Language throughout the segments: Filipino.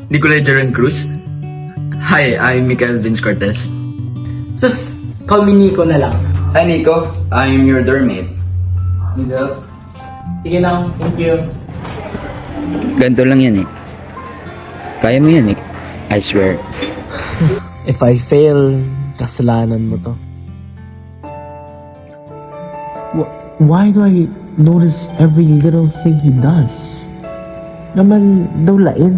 Nicolay Jaren Cruz. Hi, I'm Mikael Vince Cortez. Sus, call me Nico na lang. Hi, Nico. I'm your dorm mate. Miguel? Sige na, thank you. Ganito lang yan eh. Kaya mo yan eh. I swear. If I fail, kasalanan mo to. Why do I notice every little thing he does? Naman daw lain.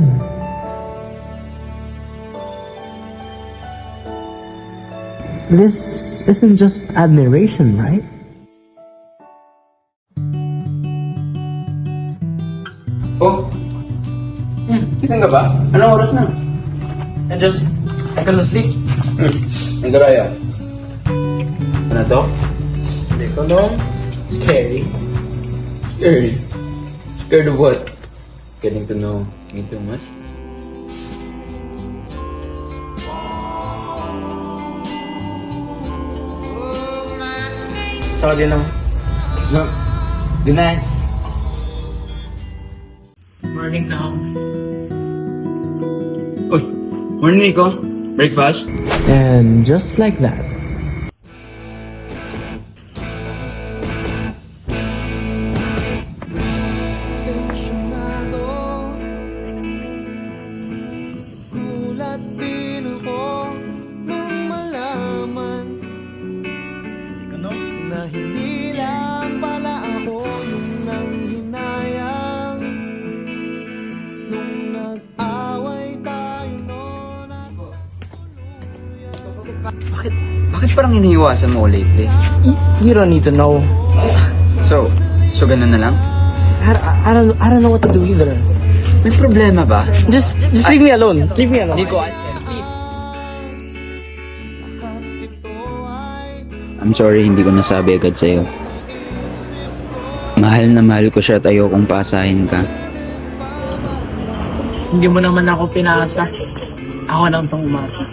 This isn't just admiration, right? Oh? Gising ka ba? Anong oras na? I couldn't sleep. Nagkaraya. Ano to? Hindi ko no. Scary. Scared. Scared of what? Getting to know me too much? Sorry lang. No. Good night. Morning na ako. Uy, morning Nico. Breakfast? And just like that, Gulat din ako nung malaman na hindi lang pala ako yung nanghinayang nung nag-away tayo noon at Bakit parang iniiwasan mo lately? you don't need to know. So ganun na lang? I don't know what to do either. May problema ba? Just leave me alone. Leave me alone. Nico, I said, please. I'm sorry hindi ko nasabi agad sa'yo. Mahal na mahal ko siya at ayokong paasahin ka. Hindi mo naman ako pinasa. Ako lang tong umasa.